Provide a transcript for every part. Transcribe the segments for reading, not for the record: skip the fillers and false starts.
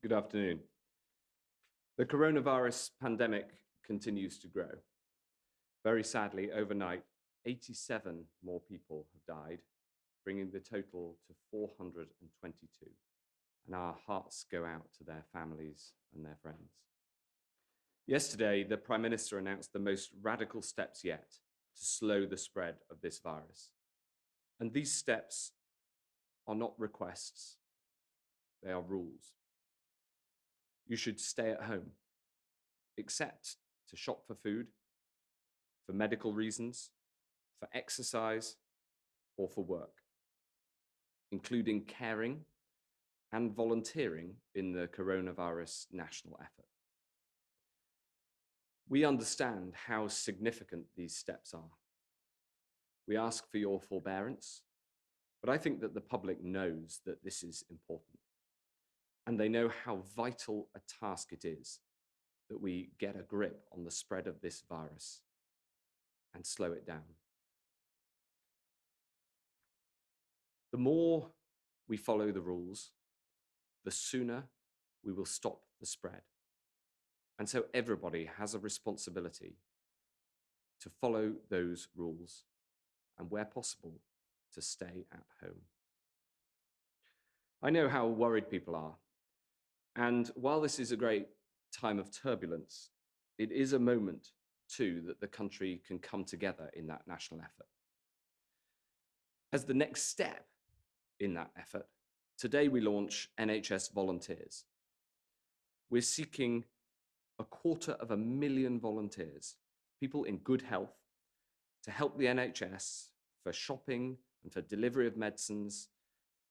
Good afternoon. The coronavirus pandemic continues to grow. Very sadly, overnight, 87 more people have died, bringing the total to 422. And our hearts go out to their families and their friends. Yesterday, the Prime Minister announced the most radical steps yet to slow the spread of this virus. And these steps are not requests, they are rules. You should stay at home, except to shop for food, for medical reasons, for exercise, or for work, including caring and volunteering in the coronavirus national effort. We understand how significant these steps are. We ask for your forbearance, but I think that the public knows that this is important, and they know how vital a task it is that we get a grip on the spread of this virus and slow it down. The more we follow the rules, the sooner we will stop the spread. And so everybody has a responsibility to follow those rules and, where possible, to stay at home. I know how worried people are. And while this is a great time of turbulence, it is a moment too that the country can come together in that national effort. As the next step in that effort, today we launch NHS Volunteers. We're seeking 250,000 volunteers, people in good health, to help the NHS for shopping and for delivery of medicines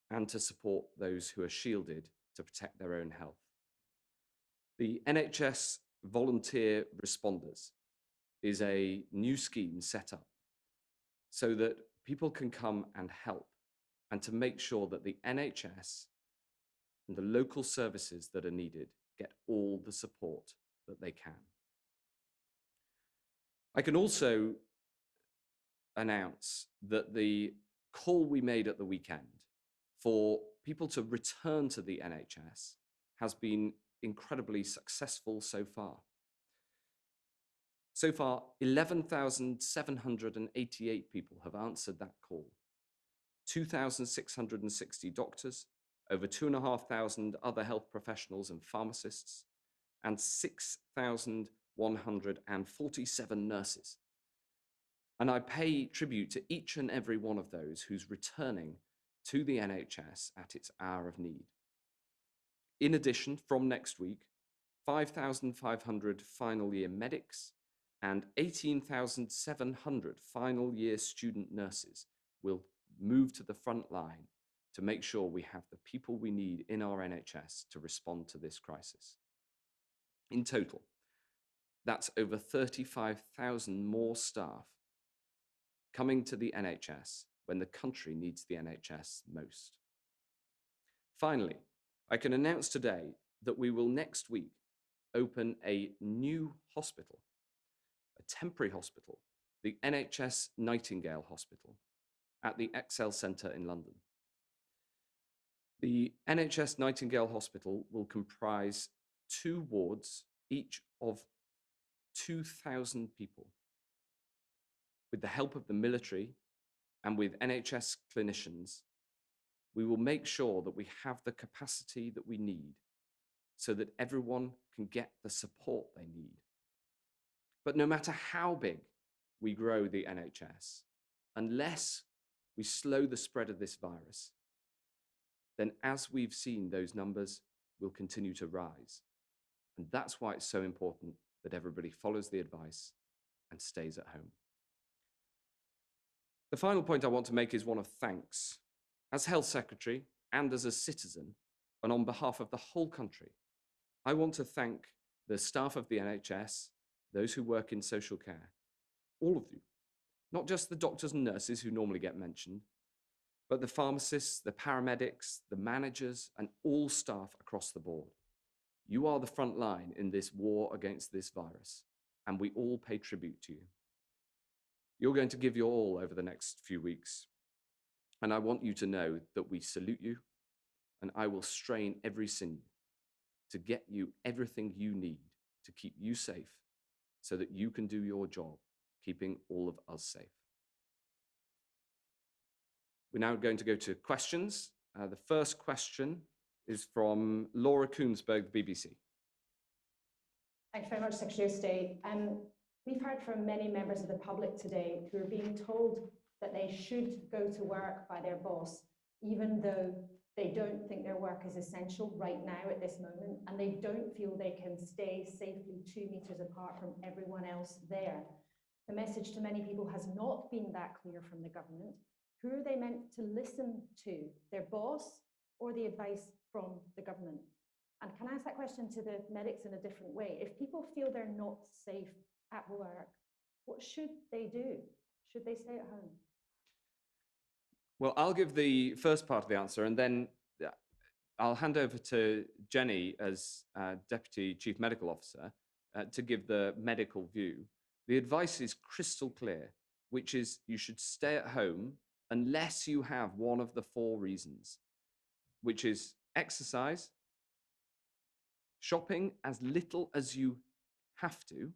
and to support those who are shielded to protect their own health. The NHS Volunteer Responders is a new scheme set up so that people can come and help and to make sure that the NHS and the local services that are needed get all the support that they can. I can also announce that the call we made at the weekend for people to return to the NHS has been incredibly successful so far. So far, 11,788 people have answered that call. 2,660 doctors, over 2,500 other health professionals and pharmacists, and 6,147 nurses. And I pay tribute to each and every one of those who's returning to the NHS at its hour of need. In addition, from next week, 5,500 final year medics and 18,700 final year student nurses will move to the front line to make sure we have the people we need in our NHS to respond to this crisis. In total, that's over 35,000 more staff coming to the NHS when the country needs the NHS most. Finally, I can announce today that we will next week open a new hospital, a temporary hospital, the NHS Nightingale Hospital at the Excel Centre in London. The NHS Nightingale Hospital will comprise 2 wards, each of 2,000 people. With the help of the military and with NHS clinicians, we will make sure that we have the capacity that we need so that everyone can get the support they need. But no matter how big we grow the NHS, unless we slow the spread of this virus, then as we've seen, those numbers will continue to rise. And that's why it's so important that everybody follows the advice and stays at home. The final point I want to make is one of thanks. As Health Secretary and as a citizen, and on behalf of the whole country, I want to thank the staff of the NHS, those who work in social care, all of you, not just the doctors and nurses who normally get mentioned, but the pharmacists, the paramedics, the managers, and all staff across the board. You are the front line in this war against this virus, and we all pay tribute to you. You're going to give your all over the next few weeks, and I want you to know that we salute you, and I will strain every sinew to get you everything you need to keep you safe so that you can do your job, keeping all of us safe. We're now going to go to questions. The first question is from Laura Koonsberg, BBC. Thanks very much, Secretary of State. We've heard from many members of the public today who are being told that they should go to work by their boss, even though they don't think their work is essential right now at this moment, and they don't feel they can stay safely 2 meters apart from everyone else there. The message to many people has not been that clear from the government. Who are they meant to listen to, their boss or the advice from the government? And can I ask that question to the medics in a different way? If people feel they're not safe at work, what should they do? Should they stay at home? Well, I'll give the first part of the answer, and then I'll hand over to Jenny as Deputy Chief Medical Officer to give the medical view. The advice is crystal clear, which is you should stay at home unless you have one of the 4 reasons, which is exercise, shopping as little as you have to,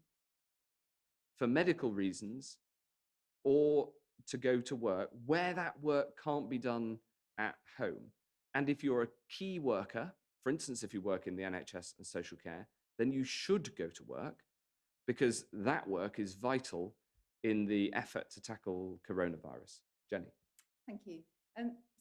for medical reasons, or to go to work where that work can't be done at home. And if you're a key worker, for instance, if you work in the NHS and social care, then you should go to work because that work is vital in the effort to tackle coronavirus. Jenny. Thank you.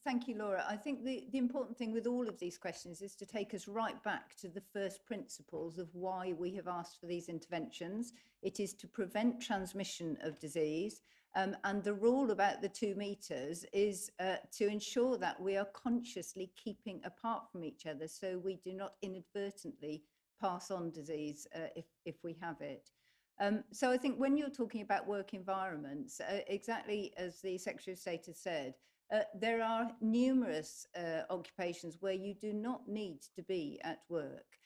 Thank you, Laura. I think the important thing with all of these questions is to take us right back to the first principles of why we have asked for these interventions. It is to prevent transmission of disease. And the rule about the 2 meters is to ensure that we are consciously keeping apart from each other so we do not inadvertently pass on disease if we have it. So I think when you're talking about work environments, exactly as the Secretary of State has said, there are numerous occupations where you do not need to be at work.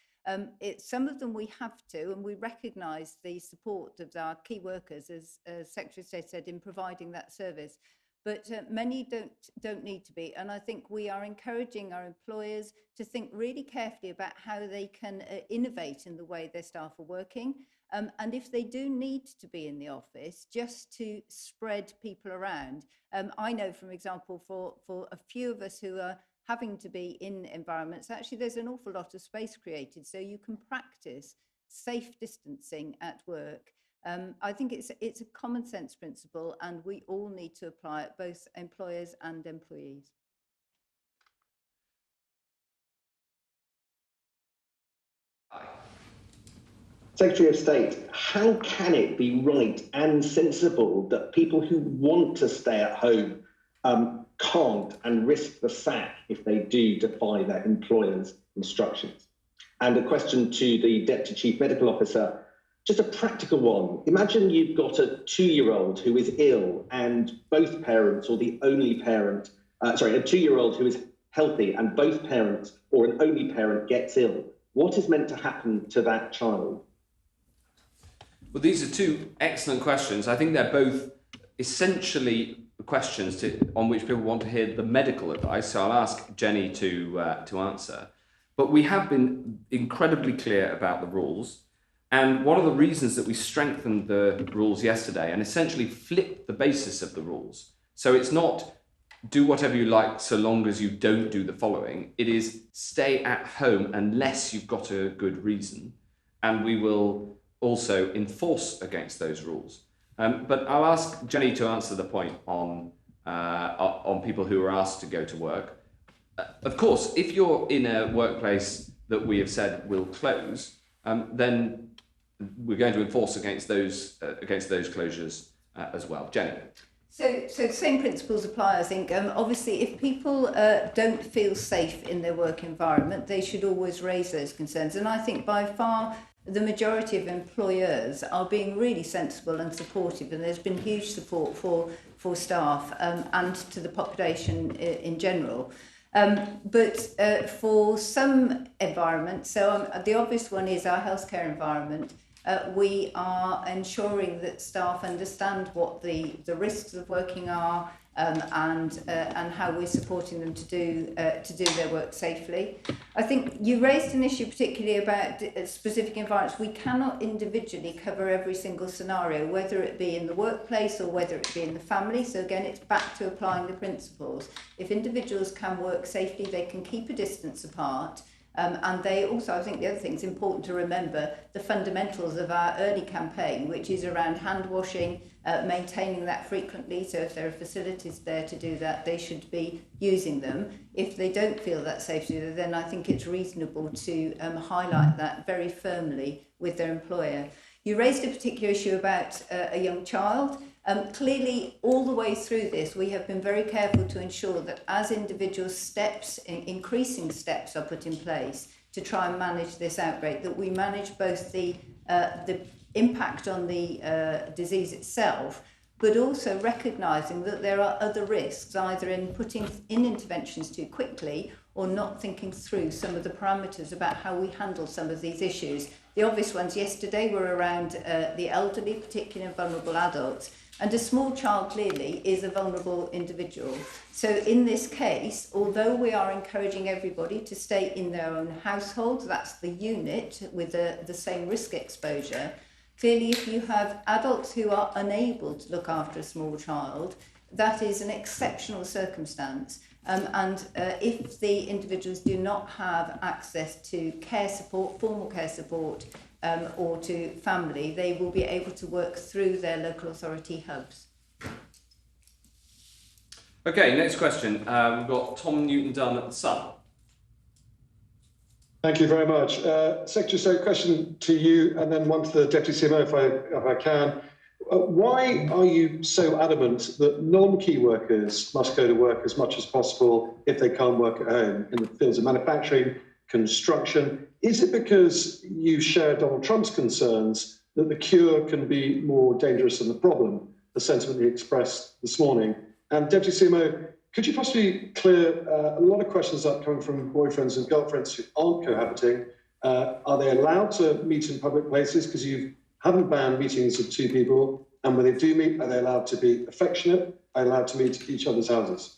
Some of them we have to, and we recognise the support of our key workers, as Secretary of State said, in providing that service. But many don't need to be. And I think we are encouraging our employers to think really carefully about how they can innovate in the way their staff are working. And if they do need to be in the office, just to spread people around. I know, for example, for a few of us who are having to be in environments, actually there's an awful lot of space created, so you can practice safe distancing at work. I think it's a common sense principle, and we all need to apply it, both employers and employees. Secretary of State, how can it be right and sensible that people who want to stay at home can't and risk the sack if they do defy their employer's instructions? And a question to the Deputy Chief Medical Officer, just a practical one. Imagine you've got a 2-year-old who is ill and both parents, or the only parent, a 2-year-old who is healthy and both parents or an only parent gets ill. What is meant to happen to that child? Well, these are 2 excellent questions. I think they're both essentially questions on which people want to hear the medical advice. So I'll ask Jenny to answer. But we have been incredibly clear about the rules. And one of the reasons that we strengthened the rules yesterday and essentially flipped the basis of the rules. So it's not do whatever you like so long as you don't do the following. It is stay at home unless you've got a good reason. And we will also enforce against those rules. But I'll ask Jenny to answer the point on people who are asked to go to work. Of course, if you're in a workplace that we have said will close, then we're going to enforce against those closures as well. Jenny. So same principles apply, I think. Obviously, if people don't feel safe in their work environment, they should always raise those concerns. And I think by far the majority of employers are being really sensible and supportive, and there's been huge support for staff and to the population in general. But for some environments, so the obvious one is our healthcare environment. We are ensuring that staff understand what the risks of working are, and how we're supporting them to do their work safely. I think you raised an issue particularly about specific environments. We cannot individually cover every single scenario, whether it be in the workplace or whether it be in the family. So again, it's back to applying the principles. If individuals can work safely, they can keep a distance apart. And they also, I think the other thing, it's important to remember the fundamentals of our early campaign, which is around hand washing, maintaining that frequently. So if there are facilities there to do that, they should be using them. If they don't feel that safe to do that, then I think it's reasonable to highlight that very firmly with their employer. You raised a particular issue about a young child. Clearly, all the way through this, we have been very careful to ensure that as individual steps, increasing steps are put in place to try and manage this outbreak, that we manage both the impact on the disease itself, but also recognising that there are other risks, either in putting in interventions too quickly or not thinking through some of the parameters about how we handle some of these issues. The obvious ones yesterday were around the elderly, particularly vulnerable adults. And a small child clearly is a vulnerable individual. So in this case, although we are encouraging everybody to stay in their own household, that's the unit with the same risk exposure, clearly if you have adults who are unable to look after a small child, that is an exceptional circumstance. And if the individuals do not have access to care support, formal care support, or to family, they will be able to work through their local authority hubs. Okay, next question. We've got Tom Newton-Dunn at The Sun. Thank you very much. Secretary of State, question to you and then one to the Deputy CMO if I can. Why are you so adamant that non-key workers must go to work as much as possible if they can't work at home in the fields of manufacturing, construction? Is it because you share Donald Trump's concerns that the cure can be more dangerous than the problem, the sentiment he expressed this morning? And Deputy CMO, could you possibly clear a lot of questions up coming from boyfriends and girlfriends who aren't cohabiting? Are they allowed to meet in public places? Because you haven't banned meetings of two people. And when they do meet, are they allowed to be affectionate? Are they allowed to meet at each other's houses?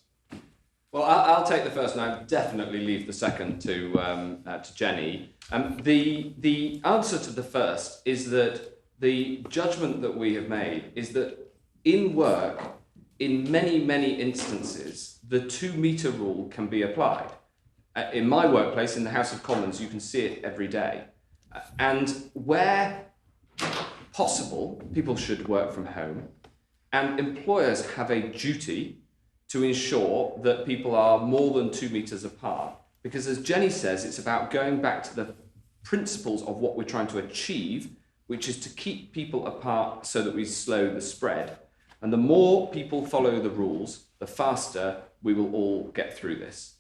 Well, I'll take the first, and I'll definitely leave the second to Jenny. The answer to the first is that the judgment that we have made is that in work, in many, many instances, the 2 metre rule can be applied. In my workplace, in the House of Commons, you can see it every day. And where possible, people should work from home, and employers have a duty to ensure that people are more than 2 metres apart. Because as Jenny says, it's about going back to the principles of what we're trying to achieve, which is to keep people apart so that we slow the spread. And the more people follow the rules, the faster we will all get through this.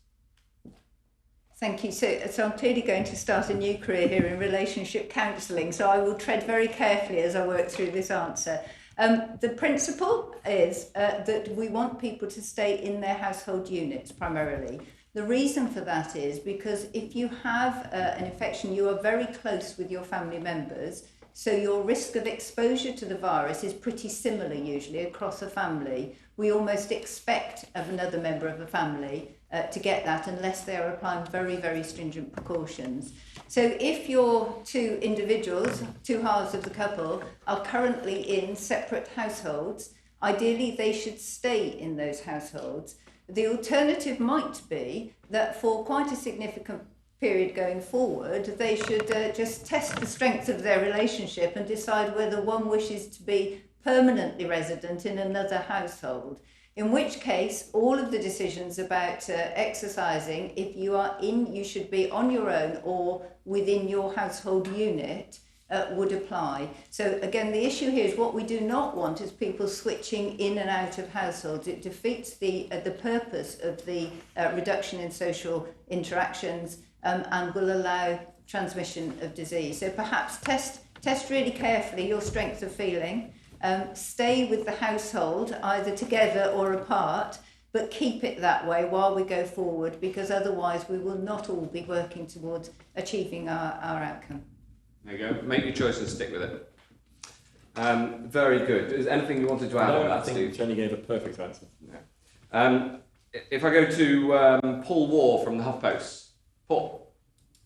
Thank you. So I'm clearly going to start a new career here in relationship counselling, so I will tread very carefully as I work through this answer. The principle is that we want people to stay in their household units primarily. The reason for that is because if you have an infection, you are very close with your family members, so your risk of exposure to the virus is pretty similar usually across a family. We almost expect of another member of the family to get that unless they are applying very, very stringent precautions. So if your 2 individuals, 2 halves of the couple, are currently in separate households, ideally they should stay in those households. The alternative might be that for quite a significant period going forward, they should just test the strength of their relationship and decide whether one wishes to be permanently resident in another household. In which case, all of the decisions about exercising, if you are in, you should be on your own or within your household unit, would apply. So again, the issue here is what we do not want is people switching in and out of households. It defeats the purpose of the reduction in social interactions and will allow transmission of disease. So perhaps test really carefully your strength of feeling. Stay with the household, either together or apart, but keep it that way while we go forward, because otherwise we will not all be working towards achieving our outcome. There you go. Make your choice and stick with it. Very good. Is anything you wanted to add on that, I think Steve? Jenny gave a perfect answer. Yeah. If I go to Paul Waugh from the HuffPost. Paul.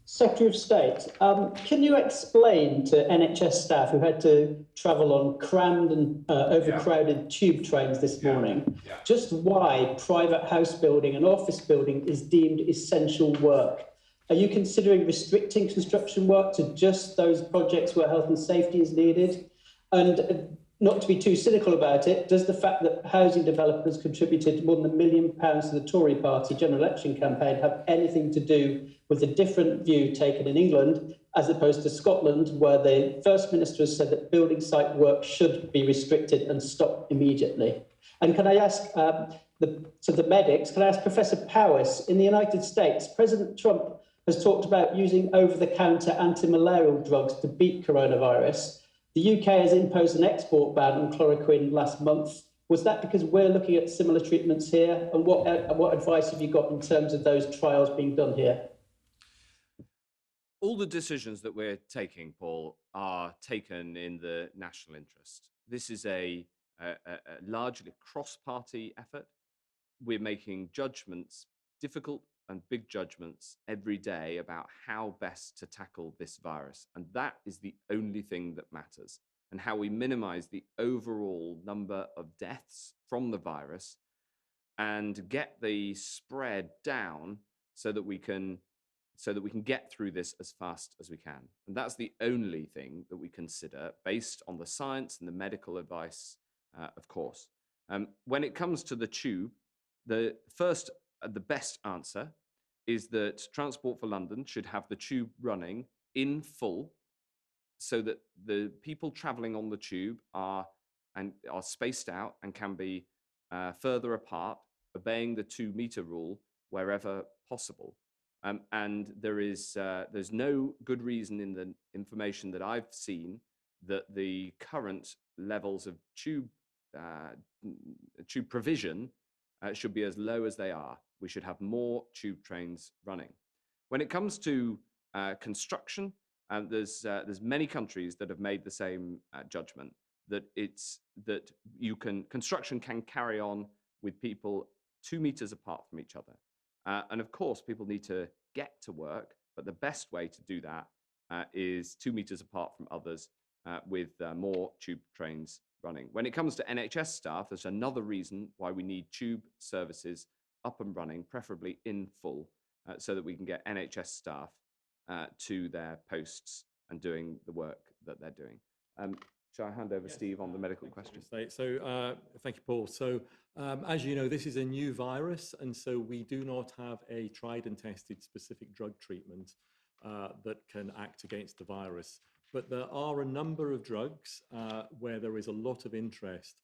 Secretary of State, can you explain to NHS staff who had to travel on crammed and overcrowded tube trains this morning just why private house building and office building is deemed essential work? Are you considering restricting construction work to just those projects where health and safety is needed? And not to be too cynical about it, does the fact that housing developers contributed more than £1 million to the Tory party general election campaign have anything to do with a different view taken in England, as opposed to Scotland, where the First Minister has said that building site work should be restricted and stopped immediately? And can I ask the medics, can I ask Professor Powis, in the United States, President Trump has talked about using over-the-counter anti-malarial drugs to beat coronavirus. The UK has imposed an export ban on chloroquine last month. Was that because we're looking at similar treatments here? And what advice have you got in terms of those trials being done here? All the decisions that we're taking, Paul, are taken in the national interest. This is a largely cross-party effort. We're making judgments, difficult and big judgments every day about how best to tackle this virus. And that is the only thing that matters, and how we minimize the overall number of deaths from the virus and get the spread down so that we can get through this as fast as we can. And that's the only thing that we consider based on the science and the medical advice, of course. When it comes to the tube, the best answer is that Transport for London should have the tube running in full so that the people travelling on the tube are spaced out and can be further apart, obeying the 2-metre rule wherever possible. And there's no good reason in the information that I've seen that the current levels of tube provision should be as low as they are. We should have more tube trains running. When it comes to construction, there's many countries that have made the same judgment that construction can carry on with people 2 meters apart from each other. And of course, people need to get to work, but the best way to do that is 2 meters apart from others with more tube trains running. When it comes to NHS staff, there's another reason why we need tube services up and running, preferably in full, so that we can get NHS staff to their posts and doing the work that they're doing. Shall I hand over, Steve, on the medical question? So thank you, Paul. So as you know, this is a new virus, and so we do not have a tried and tested specific drug treatment that can act against the virus. But there are a number of drugs where there is a lot of interest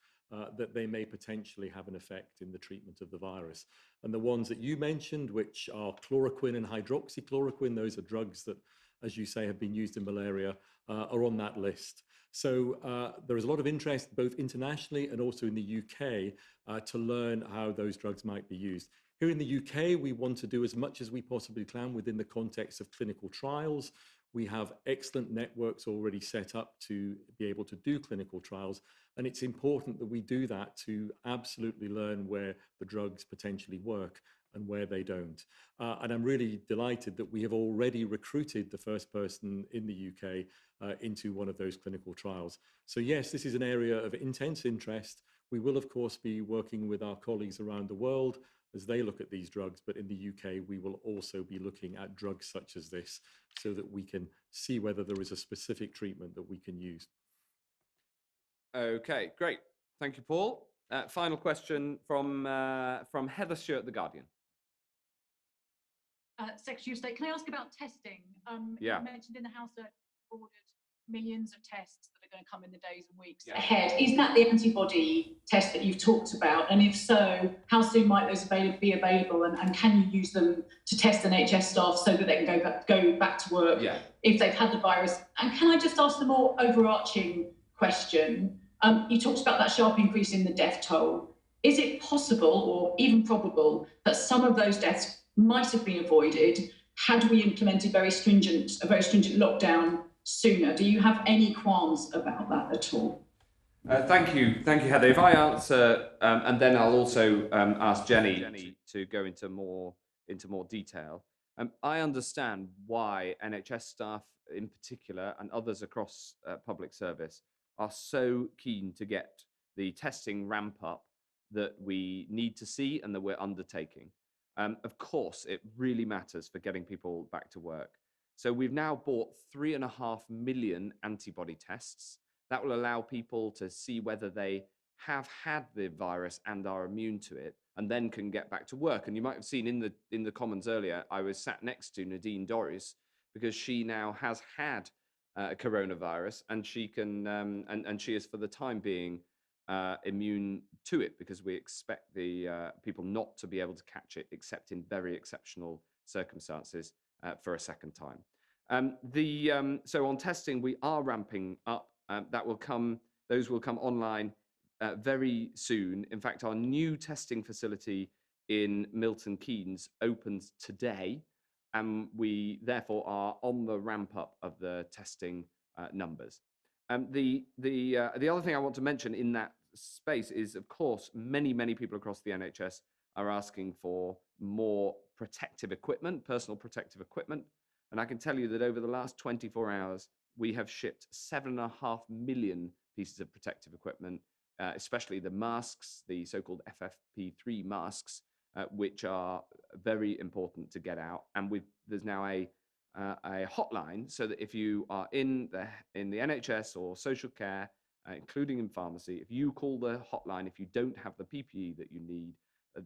that they may potentially have an effect in the treatment of the virus. And the ones that you mentioned, which are chloroquine and hydroxychloroquine, those are drugs that, as you say, have been used in malaria, are on that list. So there is a lot of interest both internationally and also in the UK to learn how those drugs might be used. Here in the UK, we want to do as much as we possibly can within the context of clinical trials. We have excellent networks already set up to be able to do clinical trials. And it's important that we do that to absolutely learn where the drugs potentially work and where they don't. And I'm really delighted that we have already recruited the first person in the UK into one of those clinical trials. So yes, this is an area of intense interest. We will, of course, be working with our colleagues around the world as they look at these drugs, but in the UK, we will also be looking at drugs such as this so that we can see whether there is a specific treatment that we can use. Okay, great. Thank you, Paul. Final question from Heather Stewart, The Guardian. Secretary of State, can I ask about testing? Yeah. You mentioned in the House that ordered millions of tests that are going to come in the days and weeks ahead. Is that the antibody test that you've talked about? And if so, how soon might those be available? And can you use them to test NHS staff so that they can go back to work if they've had the virus? And can I just ask the more overarching question? You talked about that sharp increase in the death toll. Is it possible or even probable that some of those deaths might have been avoided had we implemented a very stringent lockdown sooner? Do you have any qualms about that at all? Thank you, Heather. If I answer, and then I'll also ask Jenny to go into more detail. I understand why NHS staff, in particular, and others across public service, are so keen to get the testing ramp up that we need to see and that we're undertaking. Of course, it really matters for getting people back to work. So we've now bought 3.5 million antibody tests. That will allow people to see whether they have had the virus and are immune to it, and then can get back to work. And you might have seen in the Commons earlier, I was sat next to Nadine Dorries because she now has had coronavirus, and she can and she is for the time being immune to it, because we expect the people not to be able to catch it except in very exceptional circumstances for a second time. So on testing, we are ramping up. Those will come online very soon. In fact, our new testing facility in Milton Keynes opens today, and we therefore are on the ramp up of the testing numbers. The other thing I want to mention in that space is, of course, many people across the NHS are asking for more protective equipment, personal protective equipment. And I can tell you that over the last 24 hours, we have shipped 7.5 million pieces of protective equipment, especially the masks, the so-called FFP3 masks, which are very important to get out. And there's now a hotline, so that if you are in the NHS or social care, including in pharmacy, if you call the hotline, if you don't have the PPE that you need,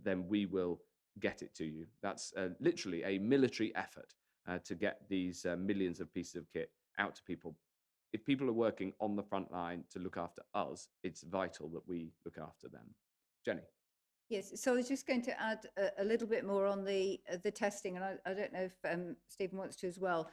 then we will get it to you. That's literally a military effort to get these millions of pieces of kit out to people. If people are working on the front line to look after us, it's vital that we look after them. Jenny. Yes, so I was just going to add a little bit more on the testing, and I don't know if Stephen wants to as well.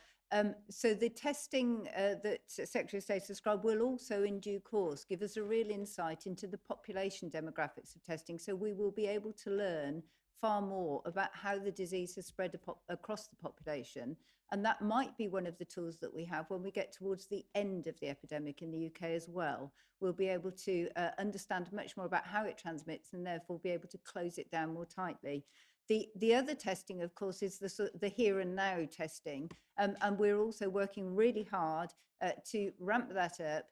So the testing that Secretary of State described will also, in due course, give us a real insight into the population demographics of testing. So we will be able to learn far more about how the disease has spread across the population. And that might be one of the tools that we have when we get towards the end of the epidemic in the UK as well. We'll be able to understand much more about how it transmits, and therefore be able to close it down more tightly. The other testing, of course, is the here and now testing. And we're also working really hard to ramp that up,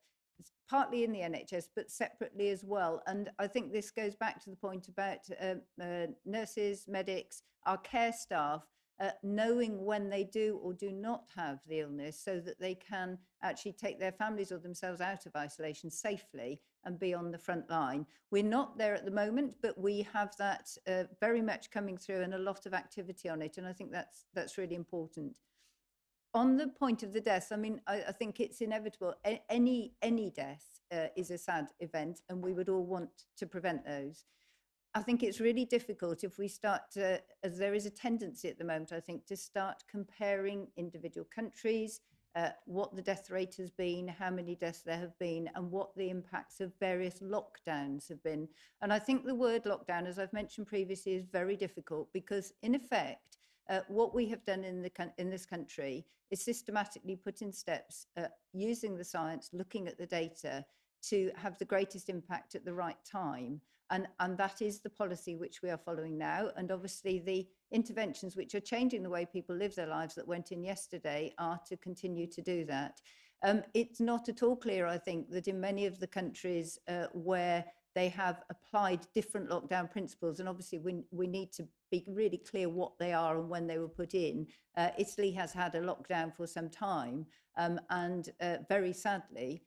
partly in the NHS, but separately as well. And I think this goes back to the point about nurses, medics, our care staff, knowing when they do or do not have the illness, so that they can actually take their families or themselves out of isolation safely and be on the front line. We're not there at the moment, but we have that very much coming through, and a lot of activity on it. And I think that's really important. On the point of the deaths, I mean, I think it's inevitable. Any death is a sad event, and we would all want to prevent those. I think it's really difficult if we start to, as there is a tendency at the moment, I think, to start comparing individual countries, what the death rate has been, how many deaths there have been, and what the impacts of various lockdowns have been. And I think the word lockdown, as I've mentioned previously, is very difficult, because in effect, what we have done in this country is systematically put in steps using the science, looking at the data, to have the greatest impact at the right time. And that is the policy which we are following now. And obviously the interventions which are changing the way people live their lives that went in yesterday are to continue to do that. It's not at all clear, I think, that in many of the countries where they have applied different lockdown principles, and obviously we need to be really clear what they are and when they were put in. Italy has had a lockdown for some time, and very sadly,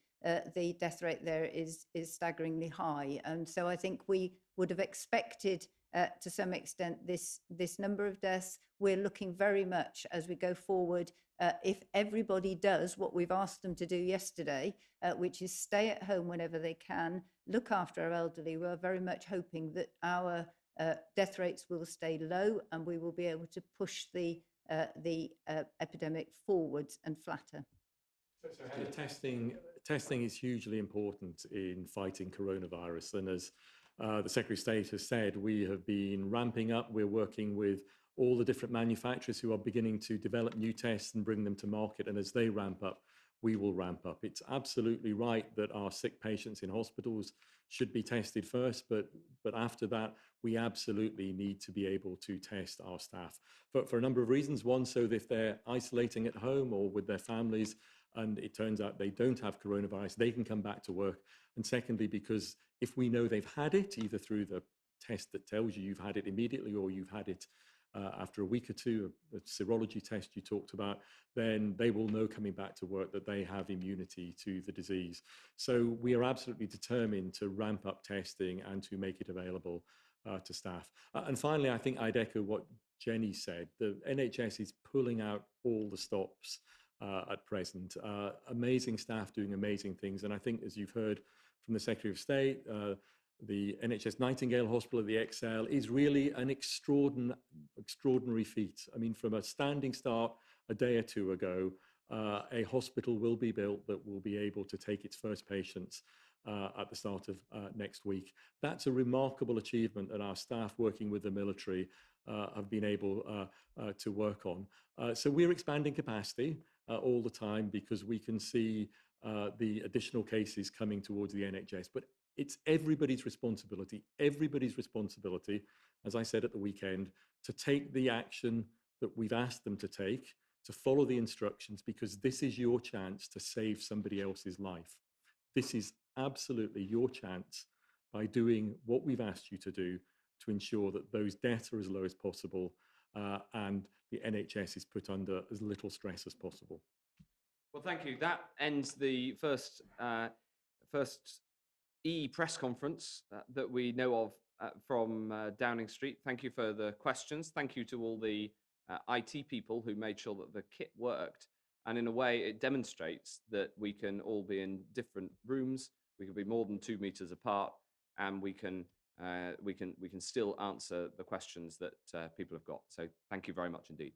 the death rate there is staggeringly high. And so I think we would have expected to some extent this number of deaths. We're looking very much as we go forward, if everybody does what we've asked them to do yesterday, which is stay at home whenever they can, look after our elderly, we're very much hoping that our death rates will stay low, and we will be able to push the epidemic forwards and flatter. Testing is hugely important in fighting coronavirus, and as the Secretary of State has said, we have been ramping up. We're working with all the different manufacturers who are beginning to develop new tests and bring them to market, and as they ramp up, we will ramp up. It's absolutely right that our sick patients in hospitals should be tested first, but after that, we absolutely need to be able to test our staff for a number of reasons. One, so that if they're isolating at home or with their families, and it turns out they don't have coronavirus, they can come back to work. And secondly, because if we know they've had it, either through the test that tells you you've had it immediately or you've had it after a week or two, a serology test you talked about, then they will know coming back to work that they have immunity to the disease. So we are absolutely determined to ramp up testing and to make it available to staff. And finally, I think I'd echo what Jenny said. The NHS is pulling out all the stops at present. Amazing staff doing amazing things. And I think, as you've heard from the Secretary of State, the NHS Nightingale Hospital at the ExCeL is really an extraordinary feat. I mean, from a standing start a day or two ago, a hospital will be built that will be able to take its first patients at the start of next week. That's a remarkable achievement that our staff working with the military have been able to work on. So we're expanding capacity all the time because we can see the additional cases coming towards the NHS. But it's everybody's responsibility, as I said at the weekend, to take the action that we've asked them to take, to follow the instructions, because this is your chance to save somebody else's life. This is absolutely your chance by doing what we've asked you to do to ensure that those deaths are as low as possible and the NHS is put under as little stress as possible. Well, thank you. That ends the first press conference that we know of from Downing Street. Thank you for the questions. Thank you to all the IT people who made sure that the kit worked. And in a way, it demonstrates that we can all be in different rooms. We can be more than 2 meters apart, and we can still answer the questions that people have got. So thank you very much indeed.